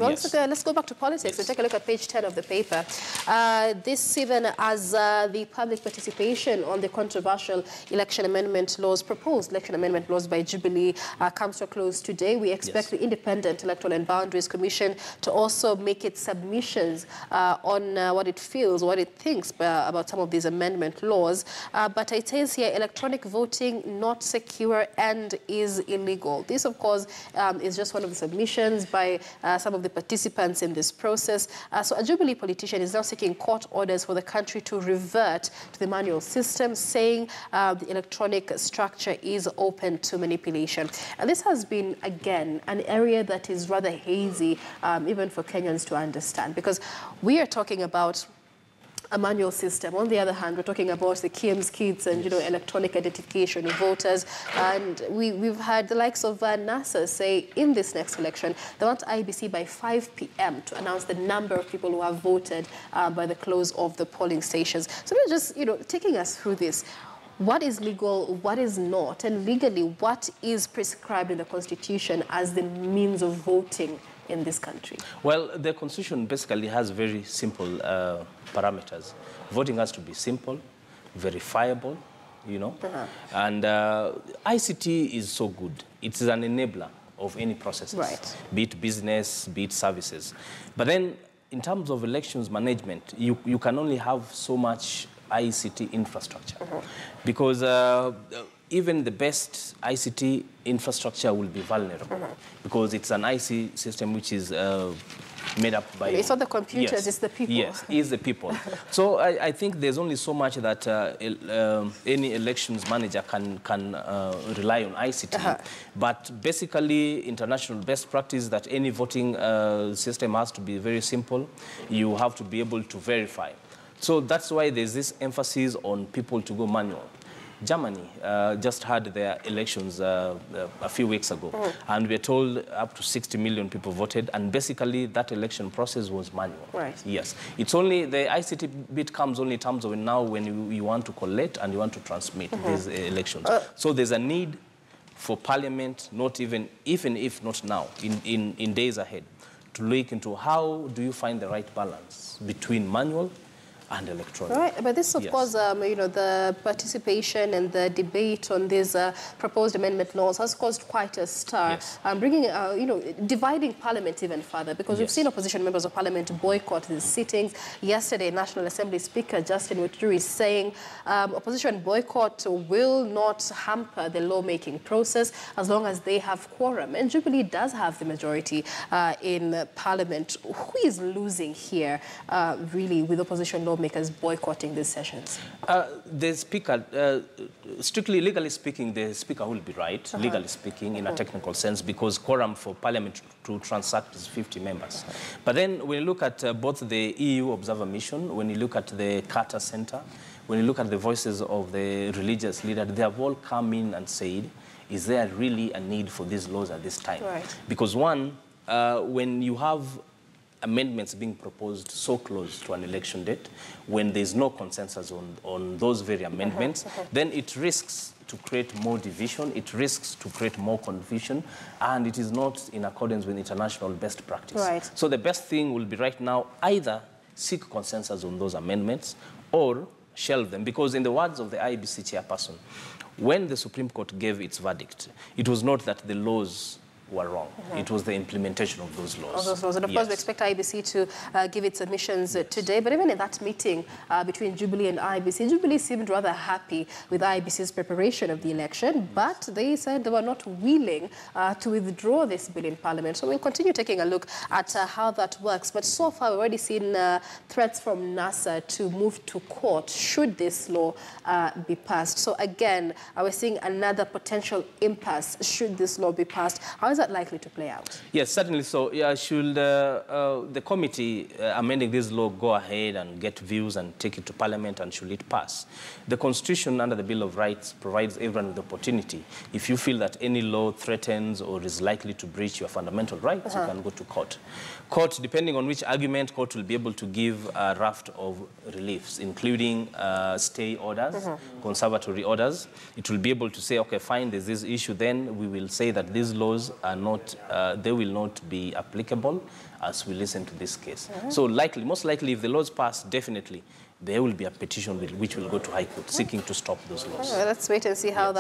Well, yes. let's go back to politics and take a look at page 10 of the paper. This even as the public participation on the controversial election amendment laws, proposed election amendment laws by Jubilee comes to a close today. We expect the Independent Electoral and Boundaries Commission to also make its submissions on what it feels, what it thinks about some of these amendment laws. But it says here, electronic voting not secure and is illegal. This, of course, is just one of the submissions by some of the participants in this process. So a Jubilee politician is now seeking court orders for the country to revert to the manual system, saying the electronic structure is open to manipulation. And this has been, again, an area that is rather hazy, even for Kenyans to understand, because we are talking about a manual system. On the other hand, we're talking about the KIEMS kits and, electronic identification of voters. And we've had the likes of NASA say in this next election, they want IEBC by 5 p.m. to announce the number of people who have voted by the close of the polling stations. So we're just, taking us through this. What is legal, what is not, and legally, what is prescribed in the Constitution as the means of voting in this country? Well, the Constitution basically has very simple parameters. Voting has to be simple, verifiable, and ICT is so good. It is an enabler of any processes, right, be it business, be it services. But then, in terms of elections management, you can only have so much ICT infrastructure, because even the best ICT infrastructure will be vulnerable, because it's an IC system which is made up by... It's not the computers, yes, it's the people. Yes, it's the people. So I think there's only so much that any elections manager can rely on ICT. But basically, international best practice that any voting system has to be very simple. You have to be able to verify. So that's why there's this emphasis on people to go manual. Germany just had their elections a few weeks ago, and we're told up to 60 million people voted, and basically that election process was manual. Right. Yes. It's only, the ICT bit comes only in terms of now when you want to collect and you want to transmit these elections. So there's a need for Parliament, not even if not now, in days ahead, to look into how do you find the right balance between manual and electronic. Right, but this, of course, the participation and the debate on these proposed amendment laws has caused quite a stir, bringing, dividing Parliament even further, because we've seen opposition members of Parliament boycott these sittings. Yesterday, National Assembly Speaker Justin Muturi is saying opposition boycott will not hamper the lawmaking process as long as they have quorum. And Jubilee does have the majority in Parliament. Who is losing here, really, with opposition lawmakers boycotting these sessions? The Speaker, strictly legally speaking, the Speaker will be right, legally speaking, in a technical sense, because quorum for Parliament to transact is 50 members. But then when you look at both the EU Observer Mission, when you look at the Carter Center, when you look at the voices of the religious leaders, they have all come in and said, is there really a need for these laws at this time? Right. Because one, when you have amendments being proposed so close to an election date, when there's no consensus on those very amendments, then it risks to create more division, it risks to create more confusion, and it is not in accordance with international best practice. Right. So the best thing will be right now either seek consensus on those amendments or shelve them, because in the words of the IEBC chairperson, when the Supreme Court gave its verdict, it was not that the laws were wrong. It was the implementation of those laws. And of course, we expect IEBC to give its submissions today. But even in that meeting between Jubilee and IEBC, Jubilee seemed rather happy with IEBC's preparation of the election, but they said they were not willing to withdraw this bill in Parliament. So we'll continue taking a look at how that works. But so far, we've already seen threats from NASA to move to court should this law be passed. So again, we're seeing another potential impasse should this law be passed. How is that likely to play out? Yes, certainly so. Yeah, should the committee amending this law go ahead and get views and take it to Parliament, and should it pass? The Constitution under the Bill of Rights provides everyone with the opportunity. If you feel that any law threatens or is likely to breach your fundamental rights, you can go to court. Court, depending on which argument, court will be able to give a raft of reliefs, including stay orders, conservatory orders. It will be able to say, okay, fine, there's this issue, then we will say that these laws are are not, they will not be applicable as we listen to this case. So most likely, if the laws pass, definitely, there will be a petition which will go to High Court seeking to stop those laws. Let's wait and see how that